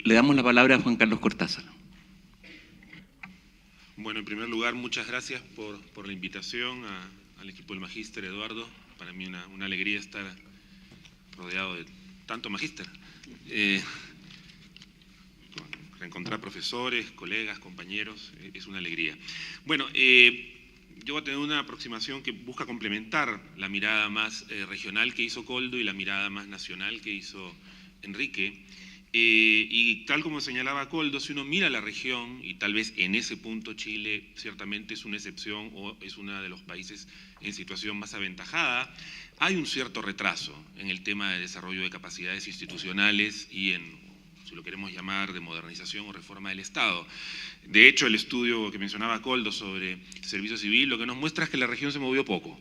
Le damos la palabra a Juan Carlos Cortázar. Bueno, en primer lugar, muchas gracias por la invitación al equipo del Magíster, Eduardo. Para mí una alegría estar rodeado de tanto Magíster. Reencontrar profesores, colegas, compañeros, es una alegría. Bueno, yo voy a tener una aproximación que busca complementar la mirada más regional que hizo Koldo y la mirada más nacional que hizo Enrique. Y tal como señalaba Koldo, si uno mira la región, y tal vez en ese punto Chile ciertamente es una excepción o es uno de los países en situación más aventajada, hay un cierto retraso en el tema de desarrollo de capacidades institucionales y en, si lo queremos llamar, de modernización o reforma del Estado. De hecho, el estudio que mencionaba Koldo sobre servicio civil lo que nos muestra es que la región se movió poco.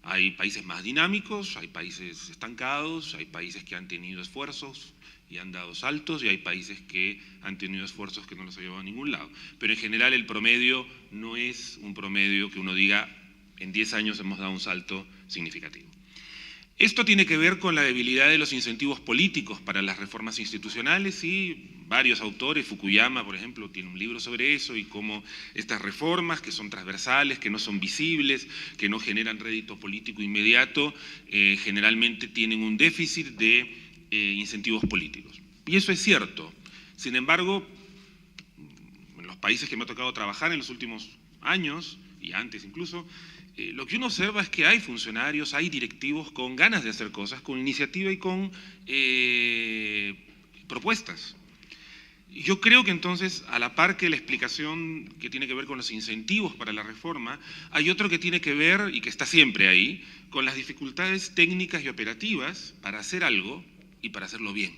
Hay países más dinámicos, hay países estancados, hay países que han tenido esfuerzos y han dado saltos, y hay países que han tenido esfuerzos que no los ha llevado a ningún lado. Pero en general el promedio no es un promedio que uno diga en 10 años hemos dado un salto significativo. Esto tiene que ver con la debilidad de los incentivos políticos para las reformas institucionales, y varios autores, Fukuyama, por ejemplo, tiene un libro sobre eso, y cómo estas reformas, que son transversales, que no son visibles, que no generan rédito político inmediato, generalmente tienen un déficit de incentivos políticos. Y eso es cierto. Sin embargo, en los países que me ha tocado trabajar en los últimos años, y antes incluso, lo que uno observa es que hay funcionarios, hay directivos con ganas de hacer cosas, con iniciativa y con propuestas. Yo creo que entonces, a la par que la explicación que tiene que ver con los incentivos para la reforma, hay otro que tiene que ver, y que está siempre ahí, con las dificultades técnicas y operativas para hacer algo y para hacerlo bien.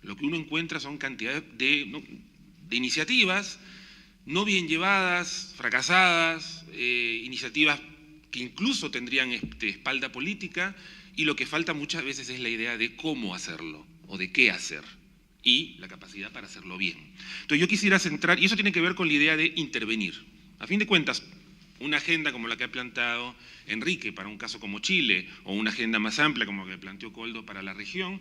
Lo que uno encuentra son cantidades de iniciativas no bien llevadas, fracasadas, iniciativas que incluso tendrían espalda política, y lo que falta muchas veces es la idea de cómo hacerlo o de qué hacer y la capacidad para hacerlo bien. Entonces yo quisiera centrar, y eso tiene que ver con la idea de intervenir. A fin de cuentas, una agenda como la que ha planteado Enrique para un caso como Chile, o una agenda más amplia como la que planteó Koldo para la región,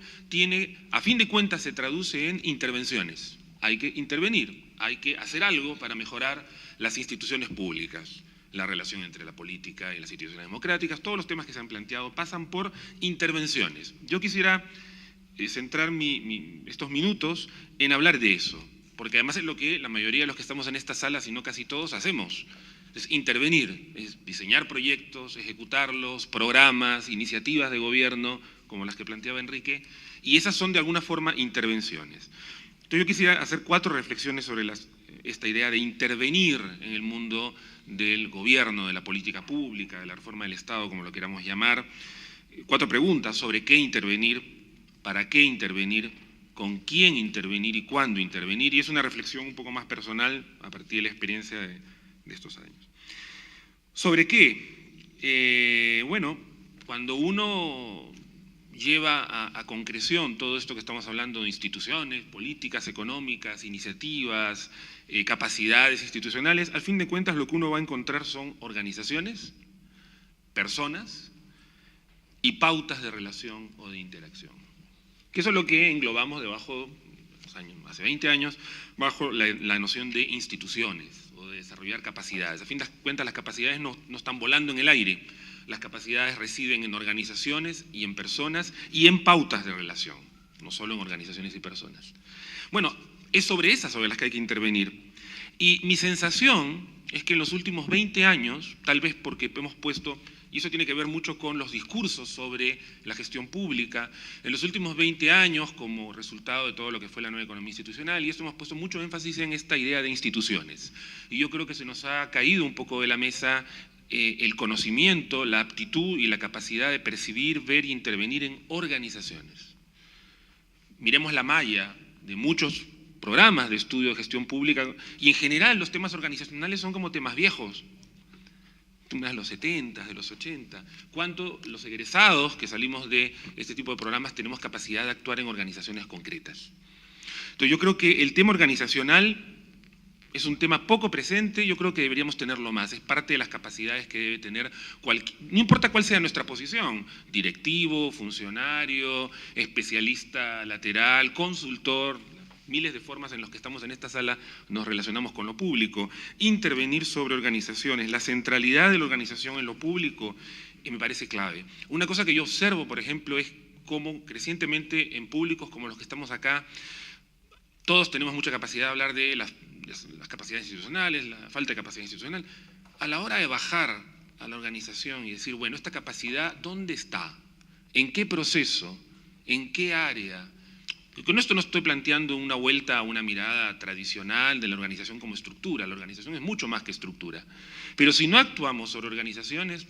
a fin de cuentas se traduce en intervenciones. Hay que intervenir, hay que hacer algo para mejorar las instituciones públicas, la relación entre la política y las instituciones democráticas. Todos los temas que se han planteado pasan por intervenciones. Yo quisiera centrar estos minutos en hablar de eso, porque además es lo que la mayoría de los que estamos en esta sala, si no casi todos, hacemos. Es intervenir, es diseñar proyectos, ejecutarlos, programas, iniciativas de gobierno, como las que planteaba Enrique, y esas son de alguna forma intervenciones. Entonces yo quisiera hacer 4 reflexiones sobre esta idea de intervenir en el mundo del gobierno, de la política pública, de la reforma del Estado, como lo queramos llamar. 4 preguntas sobre qué intervenir, para qué intervenir, con quién intervenir y cuándo intervenir, y es una reflexión un poco más personal a partir de la experiencia de estos años. ¿Sobre qué? Bueno, cuando uno lleva a concreción todo esto que estamos hablando de instituciones, políticas económicas, iniciativas, capacidades institucionales, al fin de cuentas lo que uno va a encontrar son organizaciones, personas y pautas de relación o de interacción. Que eso es lo que englobamos debajo, hace 20 años, bajo la noción de instituciones o de desarrollar capacidades. A fin de cuentas las capacidades no están volando en el aire. Las capacidades residen en organizaciones y en personas y en pautas de relación, no solo en organizaciones y personas. Bueno, es sobre esas sobre las que hay que intervenir. Y mi sensación es que en los últimos 20 años, tal vez porque hemos puesto, y eso tiene que ver mucho con los discursos sobre la gestión pública, en los últimos 20 años, como resultado de todo lo que fue la nueva economía institucional, y esto hemos puesto mucho énfasis en esta idea de instituciones. Y yo creo que se nos ha caído un poco de la mesa el conocimiento, la aptitud y la capacidad de percibir, ver y intervenir en organizaciones. Miremos la malla de muchos programas de estudio de gestión pública, y en general los temas organizacionales son como temas viejos, temas de los 70, de los 80. ¿Cuánto los egresados que salimos de este tipo de programas tenemos capacidad de actuar en organizaciones concretas? Entonces yo creo que el tema organizacional es un tema poco presente, yo creo que deberíamos tenerlo más, es parte de las capacidades que debe tener no importa cuál sea nuestra posición, directivo, funcionario, especialista lateral, consultor, miles de formas en las que estamos en esta sala nos relacionamos con lo público, intervenir sobre organizaciones, la centralidad de la organización en lo público me parece clave. Una cosa que yo observo, por ejemplo, es cómo crecientemente en públicos como los que estamos acá, todos tenemos mucha capacidad de hablar de las capacidades institucionales, la falta de capacidad institucional. A la hora de bajar a la organización y decir, bueno, esta capacidad, ¿dónde está? ¿En qué proceso? ¿En qué área? Con esto no estoy planteando una vuelta a una mirada tradicional de la organización como estructura. La organización es mucho más que estructura. Pero si no actuamos sobre organizaciones,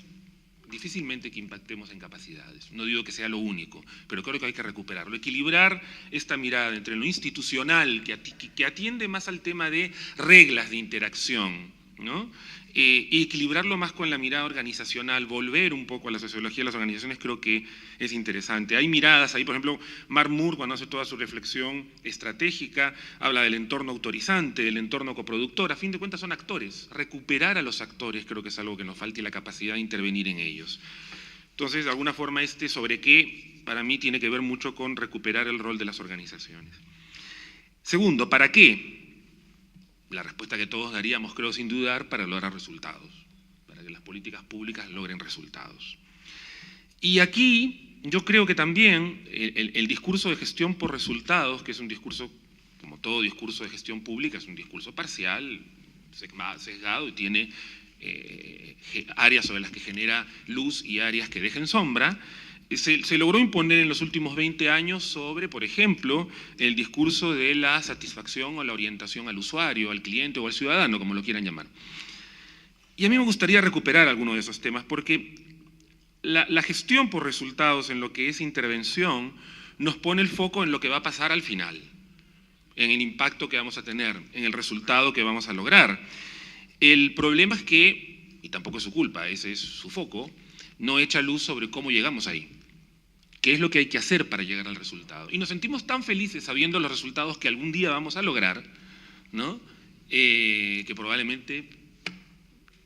difícilmente que impactemos en capacidades. No digo que sea lo único, pero creo que hay que recuperarlo. Equilibrar esta mirada entre lo institucional, que atiende más al tema de reglas de interacción, ¿no? Y equilibrarlo más con la mirada organizacional, volver un poco a la sociología de las organizaciones, creo que es interesante. Hay miradas ahí, por ejemplo, Mark Moore, cuando hace toda su reflexión estratégica, habla del entorno autorizante, del entorno coproductor. A fin de cuentas son actores. Recuperar a los actores creo que es algo que nos falta y la capacidad de intervenir en ellos. Entonces, de alguna forma, sobre qué, para mí, tiene que ver mucho con recuperar el rol de las organizaciones. Segundo, ¿para qué? La respuesta que todos daríamos, creo sin dudar, para lograr resultados, para que las políticas públicas logren resultados. Y aquí yo creo que también el discurso de gestión por resultados, que es un discurso, como todo discurso de gestión pública, es un discurso parcial, sesgado y tiene áreas sobre las que genera luz y áreas que dejen sombra, se logró imponer en los últimos 20 años sobre, por ejemplo, el discurso de la satisfacción o la orientación al usuario, al cliente o al ciudadano, como lo quieran llamar. Y a mí me gustaría recuperar algunos de esos temas, porque la gestión por resultados en lo que es intervención nos pone el foco en lo que va a pasar al final, en el impacto que vamos a tener, en el resultado que vamos a lograr. El problema es que, y tampoco es su culpa, ese es su foco, no echa luz sobre cómo llegamos ahí. ¿Qué es lo que hay que hacer para llegar al resultado? Y nos sentimos tan felices sabiendo los resultados que algún día vamos a lograr, ¿no? Que probablemente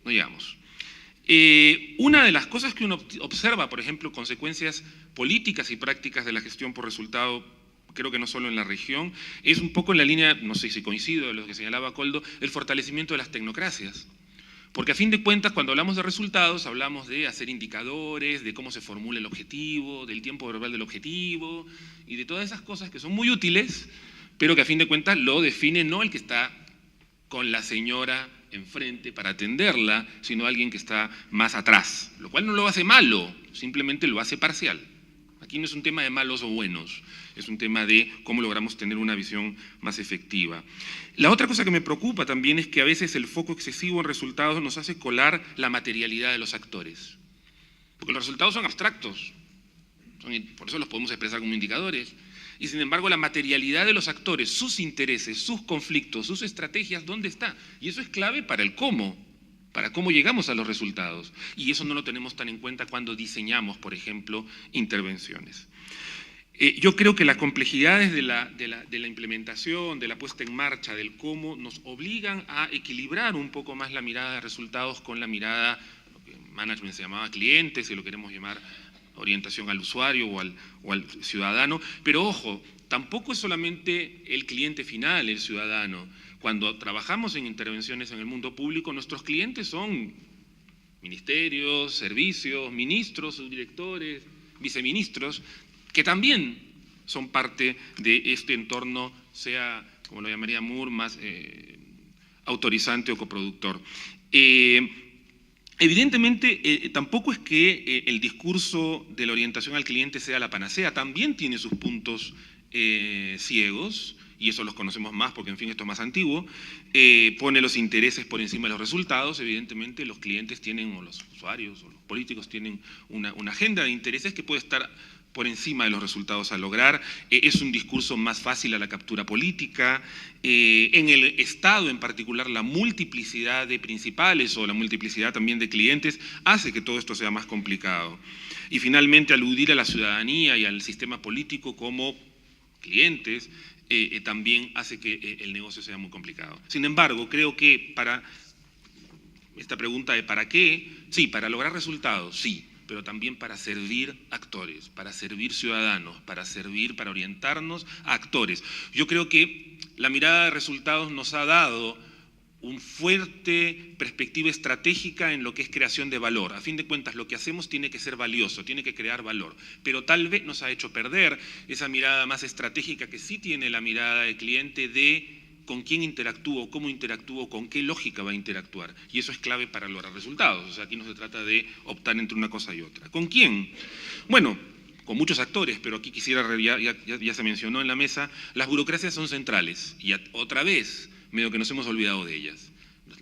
no llegamos. Una de las cosas que uno observa, por ejemplo, consecuencias políticas y prácticas de la gestión por resultado, creo que no solo en la región, es un poco en la línea, no sé si coincido, de lo que señalaba Koldo, el fortalecimiento de las tecnocracias. Porque a fin de cuentas, cuando hablamos de resultados, hablamos de hacer indicadores, de cómo se formula el objetivo, del tiempo verbal del objetivo, y de todas esas cosas que son muy útiles, pero que a fin de cuentas lo define no el que está con la señora enfrente para atenderla, sino alguien que está más atrás, lo cual no lo hace malo, simplemente lo hace parcial. Aquí no es un tema de malos o buenos, es un tema de cómo logramos tener una visión más efectiva. La otra cosa que me preocupa también es que a veces el foco excesivo en resultados nos hace colar la materialidad de los actores. Porque los resultados son abstractos, por eso los podemos expresar como indicadores. Y sin embargo la materialidad de los actores, sus intereses, sus conflictos, sus estrategias, ¿dónde está? Y eso es clave para el cómo, para cómo llegamos a los resultados. Y eso no lo tenemos tan en cuenta cuando diseñamos, por ejemplo, intervenciones. Yo creo que las complejidades de la implementación, de la puesta en marcha, del cómo, nos obligan a equilibrar un poco más la mirada de resultados con la mirada, lo que en management se llamaba cliente, si lo queremos llamar orientación al usuario o al ciudadano. Pero ojo, tampoco es solamente el cliente final, el ciudadano. Cuando trabajamos en intervenciones en el mundo público, nuestros clientes son ministerios, servicios, ministros, subdirectores, viceministros, que también son parte de este entorno, sea, como lo llamaría Moore, más autorizante o coproductor. Evidentemente, tampoco es que el discurso de la orientación al cliente sea la panacea, también tiene sus puntos ciegos, y eso los conocemos más porque, en fin, esto es más antiguo, pone los intereses por encima de los resultados. Evidentemente los clientes tienen, o los usuarios, o los políticos tienen una agenda de intereses que puede estar por encima de los resultados a lograr. Es un discurso más fácil a la captura política. En el Estado en particular, la multiplicidad de principales o la multiplicidad también de clientes hace que todo esto sea más complicado. Y finalmente, aludir a la ciudadanía y al sistema político como clientes, también hace que el negocio sea muy complicado. Sin embargo, creo que para esta pregunta de ¿para qué? Sí, para lograr resultados, sí, pero también para servir actores, para servir ciudadanos, para orientarnos a actores. Yo creo que la mirada de resultados nos ha dado una fuerte perspectiva estratégica en lo que es creación de valor. A fin de cuentas, lo que hacemos tiene que ser valioso, tiene que crear valor, pero tal vez nos ha hecho perder esa mirada más estratégica que sí tiene la mirada del cliente de con quién interactúo, cómo interactúo, con qué lógica va a interactuar. Y eso es clave para lograr resultados. O sea, aquí no se trata de optar entre una cosa y otra. ¿Con quién? Bueno, con muchos actores, pero aquí quisiera, ya se mencionó en la mesa, las burocracias son centrales. Y otra vez, medio que nos hemos olvidado de ellas.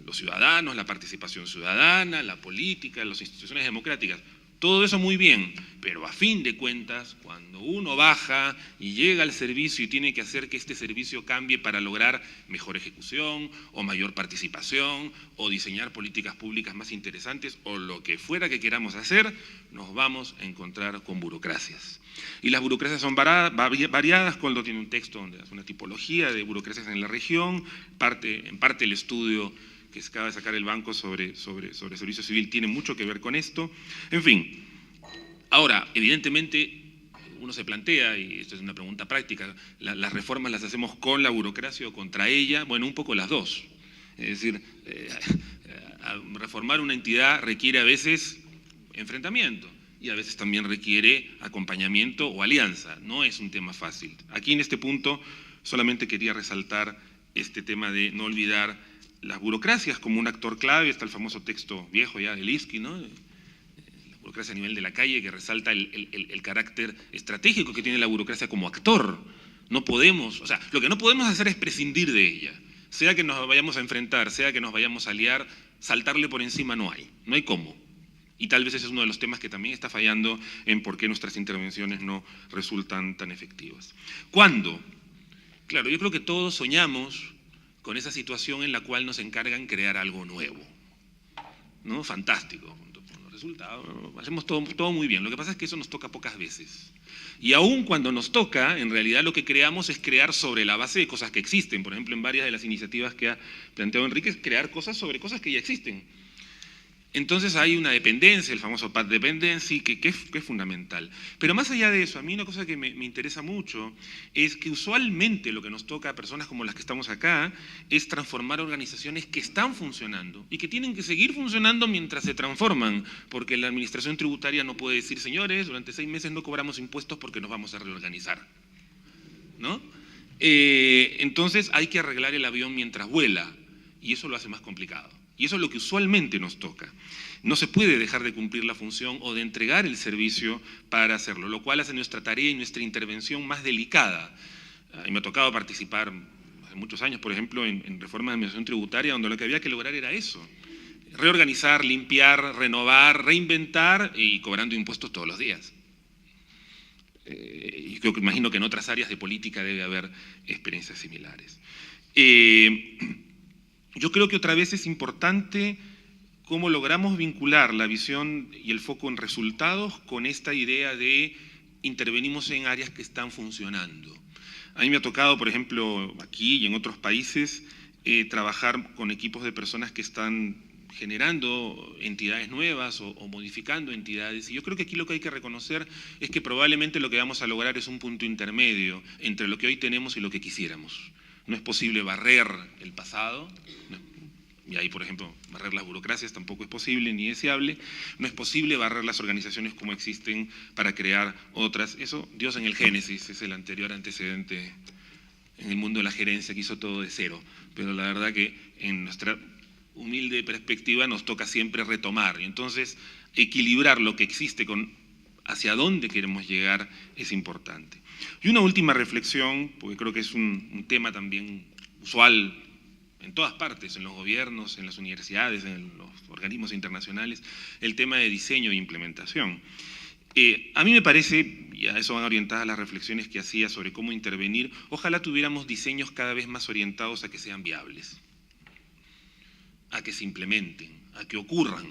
Los ciudadanos, la participación ciudadana, la política, las instituciones democráticas. Todo eso muy bien, pero a fin de cuentas, cuando uno baja y llega al servicio y tiene que hacer que este servicio cambie para lograr mejor ejecución o mayor participación o diseñar políticas públicas más interesantes o lo que fuera que queramos hacer, nos vamos a encontrar con burocracias. Y las burocracias son variadas. Coldo tiene un texto donde hace una tipología de burocracias en la región, en parte el estudio que se acaba de sacar el banco sobre servicio civil tiene mucho que ver con esto. En fin, ahora, evidentemente, uno se plantea, y esto es una pregunta práctica, ¿las reformas las hacemos con la burocracia o contra ella? Bueno, un poco las dos. Es decir, reformar una entidad requiere a veces enfrentamiento y a veces también requiere acompañamiento o alianza. No es un tema fácil. Aquí en este punto solamente quería resaltar este tema de no olvidar las burocracias como un actor clave. Está el famoso texto viejo ya de Lipsky, ¿no? La burocracia a nivel de la calle, que resalta el carácter estratégico que tiene la burocracia como actor. No podemos, o sea, lo que no podemos hacer es prescindir de ella. Sea que nos vayamos a enfrentar, sea que nos vayamos a aliar, saltarle por encima no hay cómo. Y tal vez ese es uno de los temas que también está fallando en por qué nuestras intervenciones no resultan tan efectivas. ¿Cuándo? Claro, yo creo que todos soñamos con esa situación en la cual nos encargan crear algo nuevo, ¿no? Fantástico, los resultados, hacemos todo muy bien. Lo que pasa es que eso nos toca pocas veces. Y aún cuando nos toca, en realidad lo que creamos es crear sobre la base de cosas que existen. Por ejemplo, en varias de las iniciativas que ha planteado Enrique, es crear cosas sobre cosas que ya existen. Entonces hay una dependencia, el famoso path dependency, que es fundamental. Pero más allá de eso, a mí una cosa que me interesa mucho es que usualmente lo que nos toca a personas como las que estamos acá es transformar organizaciones que están funcionando y que tienen que seguir funcionando mientras se transforman, porque la administración tributaria no puede decir, señores, durante 6 meses no cobramos impuestos porque nos vamos a reorganizar, ¿no? Entonces hay que arreglar el avión mientras vuela y eso lo hace más complicado. Y eso es lo que usualmente nos toca. No se puede dejar de cumplir la función o de entregar el servicio para hacerlo, lo cual hace nuestra tarea y nuestra intervención más delicada. A mí me ha tocado participar hace muchos años, por ejemplo, en reformas de administración tributaria, donde lo que había que lograr era eso. Reorganizar, limpiar, renovar, reinventar y cobrando impuestos todos los días. Y creo que imagino que en otras áreas de política debe haber experiencias similares. Yo creo que otra vez es importante cómo logramos vincular la visión y el foco en resultados con esta idea de intervenimos en áreas que están funcionando. A mí me ha tocado, por ejemplo, aquí y en otros países, trabajar con equipos de personas que están generando entidades nuevas o modificando entidades. Y yo creo que aquí lo que hay que reconocer es que probablemente lo que vamos a lograr es un punto intermedio entre lo que hoy tenemos y lo que quisiéramos. No es posible barrer el pasado, y ahí, por ejemplo, barrer las burocracias tampoco es posible ni deseable. No es posible barrer las organizaciones como existen para crear otras. Eso, Dios en el Génesis, es el anterior antecedente en el mundo de la gerencia que hizo todo de cero. Pero la verdad que en nuestra humilde perspectiva nos toca siempre retomar. Y entonces, equilibrar lo que existe con hacia dónde queremos llegar es importante. Y una última reflexión, porque creo que es un tema también usual en todas partes, en los gobiernos, en las universidades, en los organismos internacionales, el tema de diseño e implementación. A mí me parece, y a eso van orientadas las reflexiones que hacía sobre cómo intervenir, ojalá tuviéramos diseños cada vez más orientados a que sean viables, a que se implementen, a que ocurran.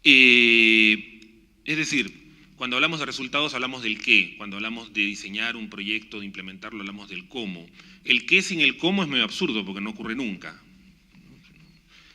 Es decir, Cuando hablamos de resultados hablamos del qué, cuando hablamos de diseñar un proyecto, de implementarlo, hablamos del cómo. El qué sin el cómo es medio absurdo porque no ocurre nunca.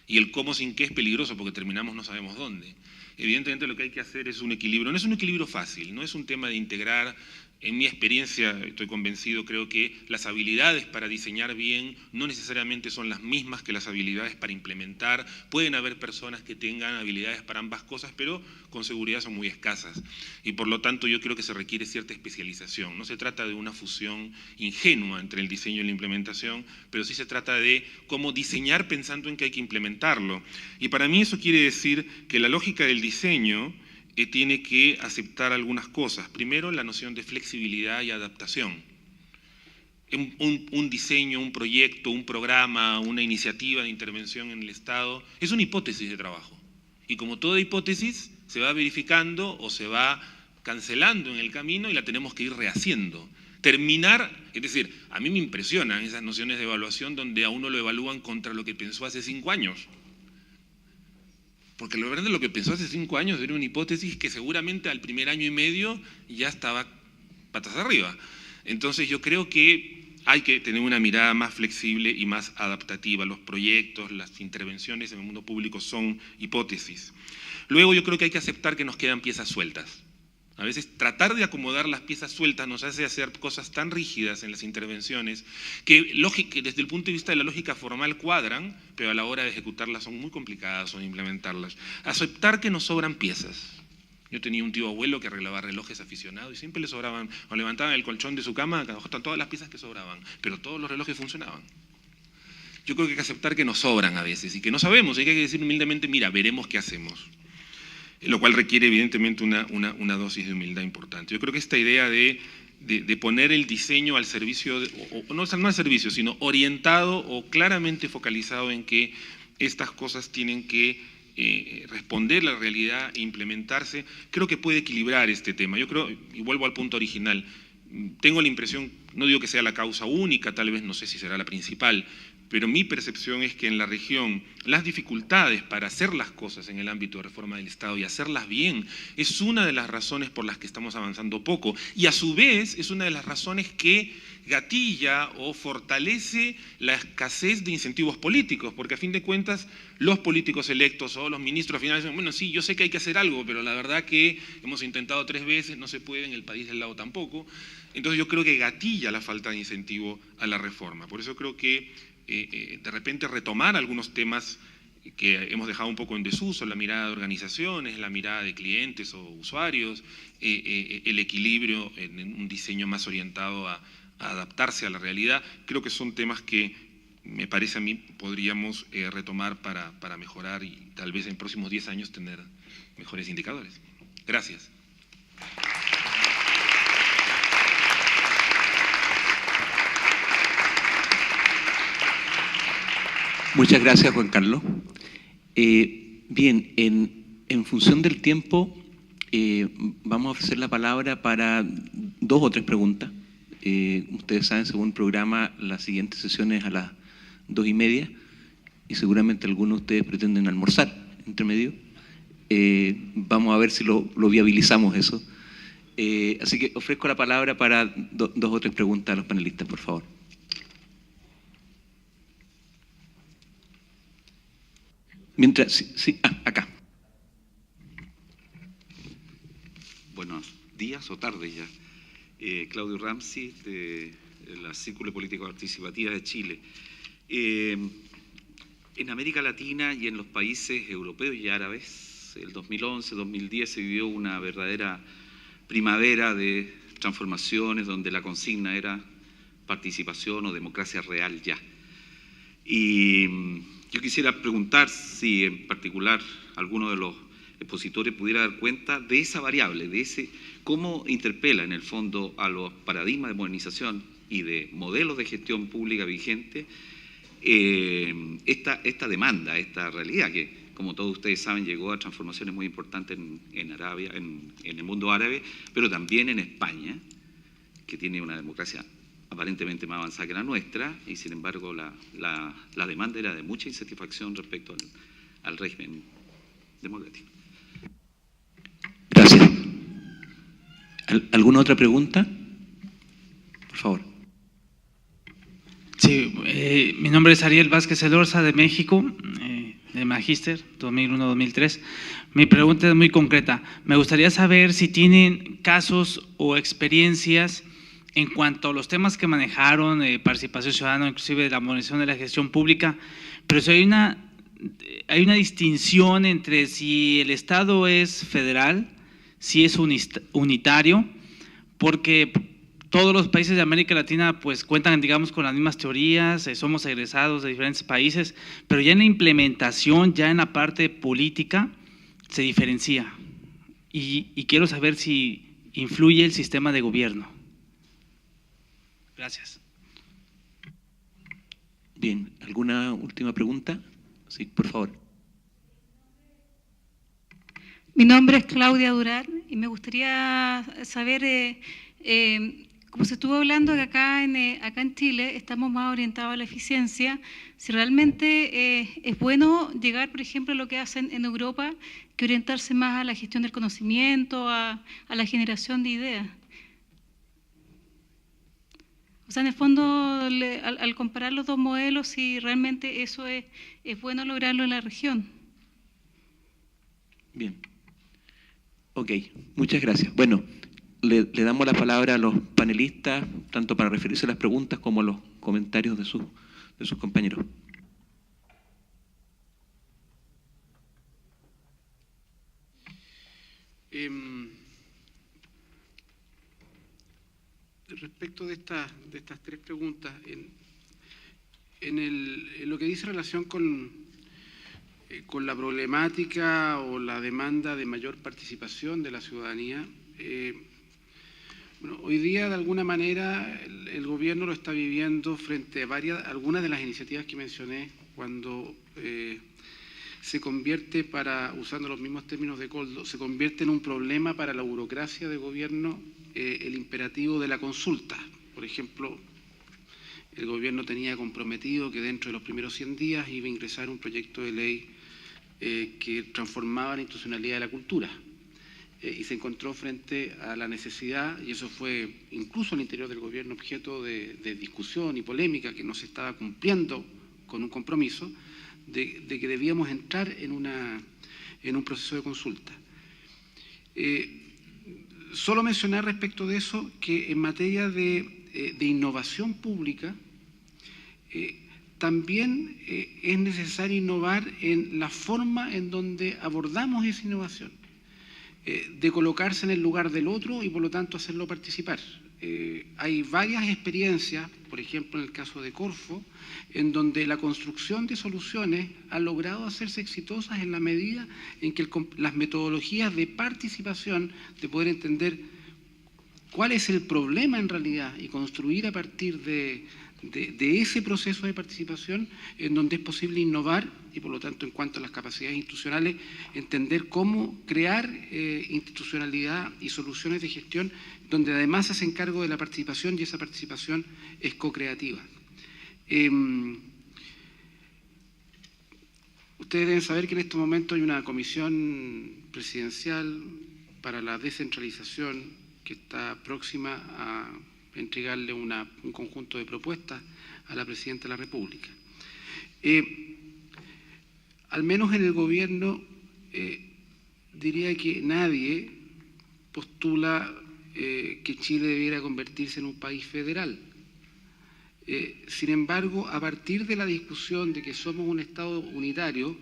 Y el cómo sin qué es peligroso porque terminamos no sabemos dónde. Evidentemente lo que hay que hacer es un equilibrio. No es un equilibrio fácil, no es un tema de integrar. En mi experiencia, estoy convencido, creo que las habilidades para diseñar bien no necesariamente son las mismas que las habilidades para implementar. Pueden haber personas que tengan habilidades para ambas cosas, pero con seguridad son muy escasas. Y por lo tanto yo creo que se requiere cierta especialización. No se trata de una fusión ingenua entre el diseño y la implementación, pero sí se trata de cómo diseñar pensando en que hay que implementarlo. Y para mí eso quiere decir que la lógica del diseño tiene que aceptar algunas cosas. Primero, la noción de flexibilidad y adaptación. Un diseño, un proyecto, un programa, una iniciativa de intervención en el Estado es una hipótesis de trabajo. Y como toda hipótesis, se va verificando o se va cancelando en el camino y la tenemos que ir rehaciendo. Terminar, es decir, a mí me impresionan esas nociones de evaluación donde a uno lo evalúan contra lo que pensó hace 5 años. Porque lo verdad lo que pensó hace 5 años era una hipótesis que seguramente al primer año y medio ya estaba patas arriba. Entonces yo creo que hay que tener una mirada más flexible y más adaptativa. Los proyectos, las intervenciones en el mundo público son hipótesis. Luego yo creo que hay que aceptar que nos quedan piezas sueltas. A veces tratar de acomodar las piezas sueltas nos hace hacer cosas tan rígidas en las intervenciones que desde el punto de vista de la lógica formal cuadran, pero a la hora de ejecutarlas son muy complicadas o de implementarlas. Aceptar que nos sobran piezas. Yo tenía un tío abuelo que arreglaba relojes aficionado y siempre le sobraban, o levantaban el colchón de su cama, están todas las piezas que sobraban, pero todos los relojes funcionaban. Yo creo que hay que aceptar que nos sobran a veces y que no sabemos, hay que decir humildemente, mira, veremos qué hacemos. Lo cual requiere evidentemente una dosis de humildad importante. Yo creo que esta idea de poner el diseño al servicio, no al servicio, sino orientado o claramente focalizado en que estas cosas tienen que responder a la realidad e implementarse, creo que puede equilibrar este tema. Yo creo, y vuelvo al punto original, tengo la impresión, no digo que sea la causa única, tal vez no sé si será la principal, pero mi percepción es que en la región las dificultades para hacer las cosas en el ámbito de reforma del Estado y hacerlas bien es una de las razones por las que estamos avanzando poco y a su vez es una de las razones que gatilla o fortalece la escasez de incentivos políticos, porque a fin de cuentas los políticos electos o los ministros finales dicen, bueno, sí, yo sé que hay que hacer algo, pero la verdad que hemos intentado 3 veces, no se puede, en el país del lado tampoco. Entonces yo creo que gatilla la falta de incentivo a la reforma. Por eso creo que de repente retomar algunos temas que hemos dejado un poco en desuso, la mirada de organizaciones, la mirada de clientes o usuarios, el equilibrio en un diseño más orientado a adaptarse a la realidad, creo que son temas que me parece a mí podríamos retomar para mejorar y tal vez en próximos 10 años tener mejores indicadores. Gracias. Muchas gracias, Juan Carlos. Bien, en función del tiempo, vamos a ofrecer la palabra para 2 o 3 preguntas. Ustedes saben, según el programa, la siguiente sesión es a las 2:30 y seguramente algunos de ustedes pretenden almorzar entre medio. Vamos a ver si lo viabilizamos eso. Así que ofrezco la palabra para 2 o 3 preguntas a los panelistas, por favor. Mientras, sí, acá. Buenos días o tardes ya. Claudio Ramsey, de la Círculo Político Participativa de Chile. En América Latina y en los países europeos y árabes, el 2011-2010 se vivió una verdadera primavera de transformaciones donde la consigna era participación o democracia real ya. Y yo quisiera preguntar si en particular alguno de los expositores pudiera dar cuenta de esa variable, de ese cómo interpela en el fondo a los paradigmas de modernización y de modelos de gestión pública vigente esta demanda, esta realidad que, como todos ustedes saben, llegó a transformaciones muy importantes en Arabia, en el mundo árabe, pero también en España, que tiene una democracia aparentemente más avanzada que la nuestra, y sin embargo la demanda era de mucha insatisfacción respecto al régimen democrático. Gracias. ¿Alguna otra pregunta? Por favor. Sí, mi nombre es Ariel Vázquez Elorza, de México, de Magíster, 2001-2003. Mi pregunta es muy concreta. Me gustaría saber si tienen casos o experiencias en cuanto a los temas que manejaron, participación ciudadana, inclusive la modernización de la gestión pública, pero si hay una distinción entre si el Estado es federal, si es unitario, porque todos los países de América Latina pues cuentan, digamos, con las mismas teorías, somos egresados de diferentes países, pero ya en la implementación, ya en la parte política, se diferencia. Y quiero saber si influye el sistema de gobierno. Gracias. Bien, ¿alguna última pregunta? Sí, por favor. Mi nombre es Claudia Durán y me gustaría saber, como se estuvo hablando que acá en Chile estamos más orientados a la eficiencia, si realmente es bueno llegar, por ejemplo, a lo que hacen en Europa, que orientarse más a la gestión del conocimiento, a la generación de ideas. O sea, en el fondo, al comparar los dos modelos, si realmente eso es bueno lograrlo en la región. Bien. Ok, muchas gracias. Bueno, le damos la palabra a los panelistas, tanto para referirse a las preguntas como a los comentarios de sus compañeros. Respecto de estas tres preguntas, en lo que dice relación con la problemática o la demanda de mayor participación de la ciudadanía, bueno, hoy día de alguna manera el gobierno lo está viviendo frente a algunas de las iniciativas que mencioné cuando se convierte, usando los mismos términos de Koldo, se convierte en un problema para la burocracia de gobierno el imperativo de la consulta. Por ejemplo, el gobierno tenía comprometido que dentro de los primeros 100 días iba a ingresar un proyecto de ley que transformaba la institucionalidad de la cultura. Y se encontró frente a la necesidad, y eso fue incluso al interior del gobierno objeto de discusión y polémica, que no se estaba cumpliendo con un compromiso, de que debíamos entrar en un proceso de consulta. Solo mencionar respecto de eso que en materia de innovación pública también es necesario innovar en la forma en donde abordamos esa innovación, de colocarse en el lugar del otro y por lo tanto hacerlo participar. Hay varias experiencias, por ejemplo en el caso de Corfo, en donde la construcción de soluciones ha logrado hacerse exitosas en la medida en que las metodologías de participación, de poder entender cuál es el problema en realidad y construir a partir de ese proceso de participación, en donde es posible innovar y por lo tanto en cuanto a las capacidades institucionales, entender cómo crear institucionalidad y soluciones de gestión donde además se hacen cargo de la participación y esa participación es co-creativa. Ustedes deben saber que en este momento hay una comisión presidencial para la descentralización que está próxima a entregarle un conjunto de propuestas a la Presidenta de la República. Al menos en el gobierno diría que nadie postula que Chile debiera convertirse en un país federal. Sin embargo, a partir de la discusión de que somos un Estado unitario,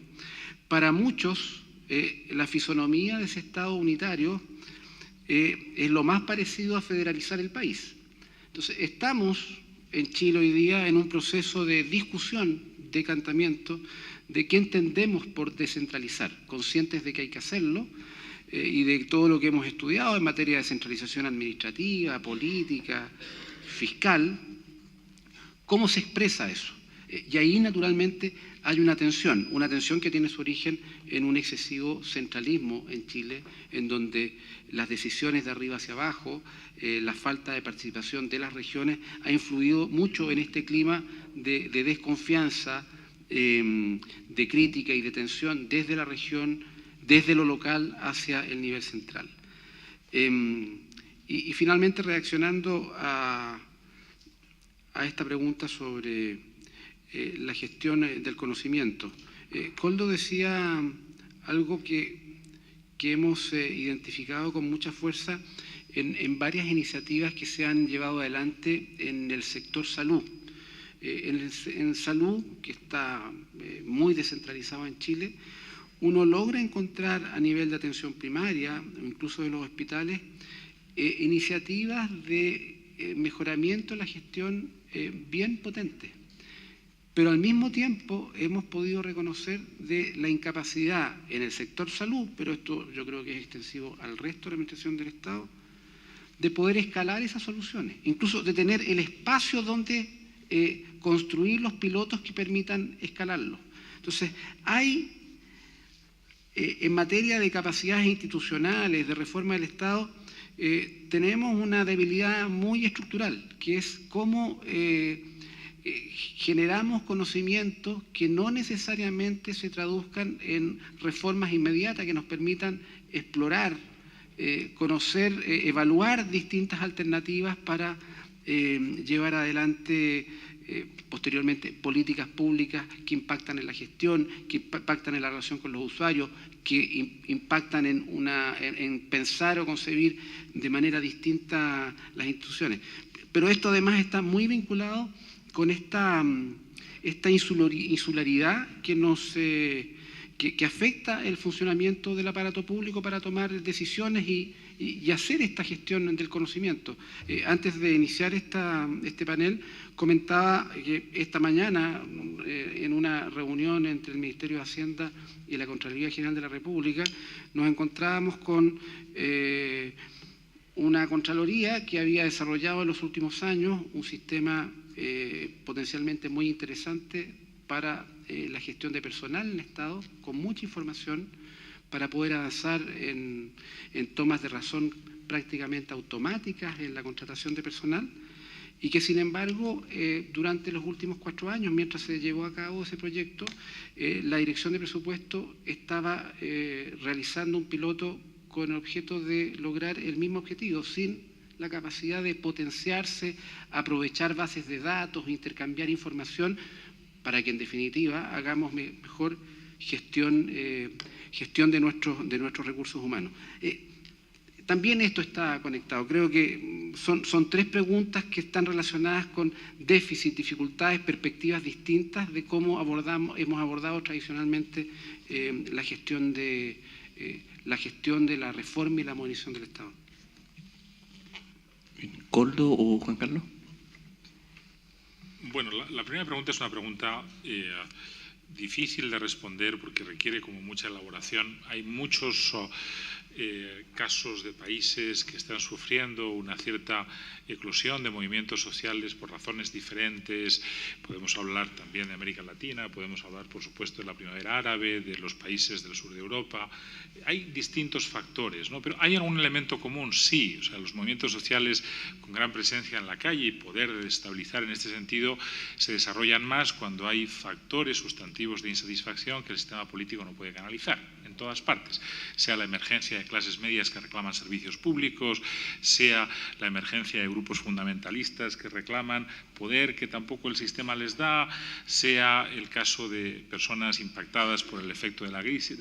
para muchos la fisonomía de ese Estado unitario es lo más parecido a federalizar el país. Entonces, estamos en Chile hoy día en un proceso de discusión, decantamiento, de qué entendemos por descentralizar, conscientes de que hay que hacerlo, y de todo lo que hemos estudiado en materia de descentralización administrativa, política, fiscal. ¿Cómo se expresa eso? Y ahí, naturalmente, hay una tensión que tiene su origen en un excesivo centralismo en Chile, en donde las decisiones de arriba hacia abajo, la falta de participación de las regiones, ha influido mucho en este clima de desconfianza, de crítica y de tensión desde la región, desde lo local hacia el nivel central. Y finalmente, reaccionando a esta pregunta sobre la gestión del conocimiento. Koldo decía algo que hemos identificado con mucha fuerza en varias iniciativas que se han llevado adelante en el sector salud. En salud, que está muy descentralizado en Chile, uno logra encontrar a nivel de atención primaria, incluso de los hospitales, iniciativas de mejoramiento de la gestión bien potentes. Pero al mismo tiempo hemos podido reconocer de la incapacidad en el sector salud, pero esto yo creo que es extensivo al resto de la administración del Estado, de poder escalar esas soluciones, incluso de tener el espacio donde construir los pilotos que permitan escalarlo. Entonces, hay en materia de capacidades institucionales, de reforma del Estado, tenemos una debilidad muy estructural, que es cómo generamos conocimientos que no necesariamente se traduzcan en reformas inmediatas que nos permitan explorar, conocer, evaluar distintas alternativas para llevar adelante posteriormente políticas públicas que impactan en la gestión, que impactan en la relación con los usuarios, que impactan en pensar o concebir de manera distinta las instituciones. Pero esto además está muy vinculado con esta insularidad que afecta el funcionamiento del aparato público para tomar decisiones y hacer esta gestión del conocimiento. Antes de iniciar este panel, comentaba que esta mañana, en una reunión entre el Ministerio de Hacienda y la Contraloría General de la República, nos encontrábamos con una Contraloría que había desarrollado en los últimos años un sistema potencialmente muy interesante para la gestión de personal en el Estado, con mucha información para poder avanzar en tomas de razón prácticamente automáticas en la contratación de personal, y que sin embargo durante los últimos 4 años, mientras se llevó a cabo ese proyecto, la Dirección de Presupuesto estaba realizando un piloto con el objeto de lograr el mismo objetivo, sin la capacidad de potenciarse, aprovechar bases de datos, intercambiar información, para que en definitiva hagamos mejor gestión de nuestros recursos humanos. También esto está conectado. Creo que son 3 preguntas que están relacionadas con déficit, dificultades, perspectivas distintas de cómo hemos abordado tradicionalmente la gestión de la reforma y la modernización del Estado. ¿Koldo o Juan Carlos? Bueno, la primera pregunta es una pregunta difícil de responder porque requiere como mucha elaboración. Hay muchos casos de países que están sufriendo una cierta eclosión de movimientos sociales por razones diferentes. Podemos hablar también de América Latina, podemos hablar, por supuesto, de la primavera árabe, de los países del sur de Europa. Hay distintos factores, ¿no? Pero ¿hay algún elemento común? Sí. O sea, los movimientos sociales con gran presencia en la calle y poder estabilizar en este sentido se desarrollan más cuando hay factores sustantivos de insatisfacción que el sistema político no puede canalizar en todas partes, sea la emergencia de clases medias que reclaman servicios públicos, sea la emergencia de grupos fundamentalistas que reclaman poder que tampoco el sistema les da, sea el caso de personas impactadas por el efecto de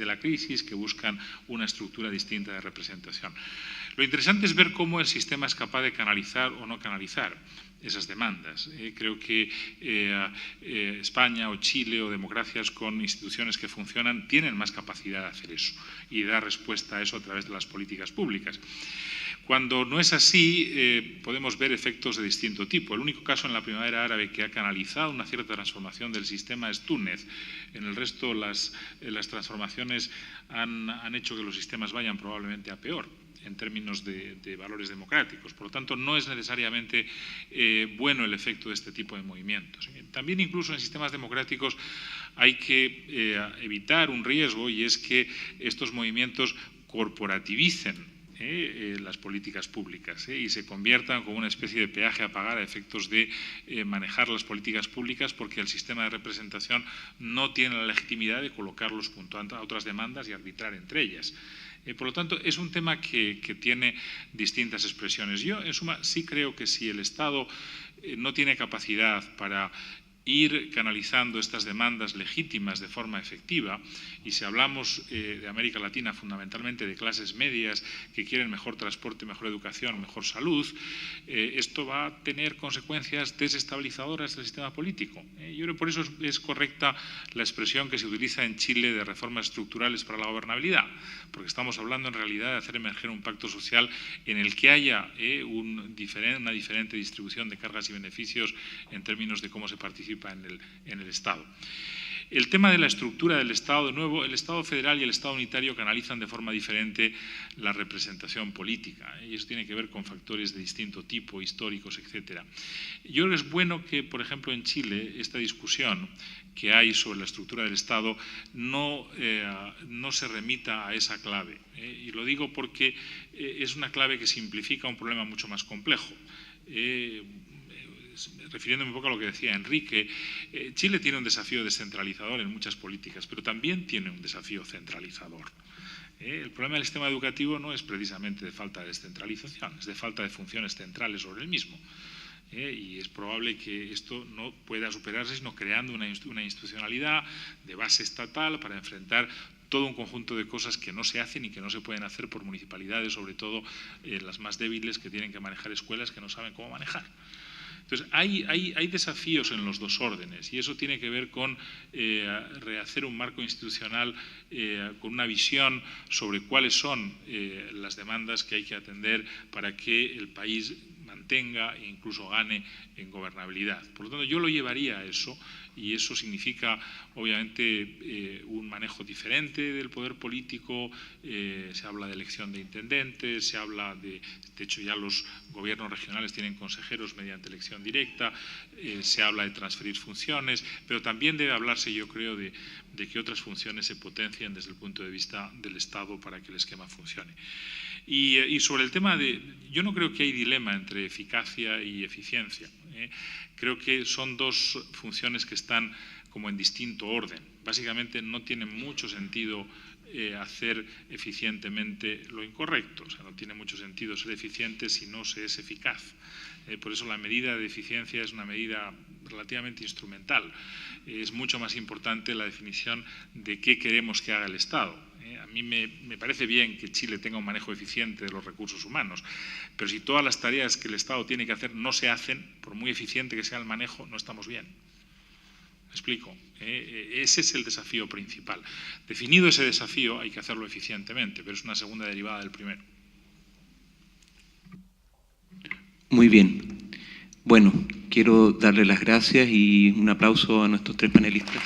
la crisis que buscan una estructura distinta de representación. Lo interesante es ver cómo el sistema es capaz de canalizar o no canalizar esas demandas. Creo que España o Chile o democracias con instituciones que funcionan tienen más capacidad de hacer eso y de dar respuesta a eso a través de las políticas públicas. Cuando no es así, podemos ver efectos de distinto tipo. El único caso en la primavera árabe que ha canalizado una cierta transformación del sistema es Túnez. En el resto, las transformaciones han hecho que los sistemas vayan probablemente a peor en términos de valores democráticos. Por lo tanto, no es necesariamente bueno el efecto de este tipo de movimientos. También incluso en sistemas democráticos hay que evitar un riesgo, y es que estos movimientos corporativicen las políticas públicas y se conviertan como una especie de peaje a pagar a efectos de manejar las políticas públicas, porque el sistema de representación no tiene la legitimidad de colocarlos junto a otras demandas y arbitrar entre ellas. Por lo tanto, es un tema que tiene distintas expresiones. Yo, en suma, sí creo que si el Estado no tiene capacidad para ir canalizando estas demandas legítimas de forma efectiva, y si hablamos de América Latina fundamentalmente de clases medias que quieren mejor transporte, mejor educación, mejor salud, esto va a tener consecuencias desestabilizadoras del sistema político. Yo creo que por eso es correcta la expresión que se utiliza en Chile de reformas estructurales para la gobernabilidad, porque estamos hablando en realidad de hacer emerger un pacto social en el que haya una diferente distribución de cargas y beneficios en términos de cómo se participa en el Estado. El tema de la estructura del Estado, de nuevo, el Estado federal y el Estado unitario canalizan de forma diferente la representación política, y eso tiene que ver con factores de distinto tipo, históricos, etc. Yo creo que es bueno que, por ejemplo, en Chile, esta discusión que hay sobre la estructura del Estado no se remita a esa clave. Y lo digo porque es una clave que simplifica un problema mucho más complejo. Refiriéndome un poco a lo que decía Enrique, Chile tiene un desafío descentralizador en muchas políticas, pero también tiene un desafío centralizador. El problema del sistema educativo no es precisamente de falta de descentralización, es de falta de funciones centrales sobre el mismo. Y es probable que esto no pueda superarse sino creando una institucionalidad de base estatal para enfrentar todo un conjunto de cosas que no se hacen y que no se pueden hacer por municipalidades, sobre todo las más débiles, que tienen que manejar escuelas que no saben cómo manejar. Entonces, hay desafíos en los dos órdenes, y eso tiene que ver con rehacer un marco institucional con una visión sobre cuáles son las demandas que hay que atender para que el país mantenga e incluso gane en gobernabilidad. Por lo tanto, yo lo llevaría a eso, y eso significa, obviamente, un manejo diferente del poder político. Se habla de elección de intendentes, se habla de hecho ya los gobiernos regionales tienen consejeros mediante elección directa, se habla de transferir funciones, pero también debe hablarse, yo creo, de que otras funciones se potencien desde el punto de vista del Estado para que el esquema funcione. Y sobre el tema yo no creo que hay dilema entre eficacia y eficiencia. Creo que son dos funciones que están como en distinto orden. Básicamente no tiene mucho sentido hacer eficientemente lo incorrecto. O sea, no tiene mucho sentido ser eficiente si no se es eficaz. Por eso la medida de eficiencia es una medida relativamente instrumental. Es mucho más importante la definición de qué queremos que haga el Estado. A mí me parece bien que Chile tenga un manejo eficiente de los recursos humanos, pero si todas las tareas que el Estado tiene que hacer no se hacen, por muy eficiente que sea el manejo, no estamos bien. ¿Me explico? Ese es el desafío principal. Definido ese desafío, hay que hacerlo eficientemente, pero es una segunda derivada del primero. Muy bien. Bueno, quiero darle las gracias y un aplauso a nuestros tres panelistas.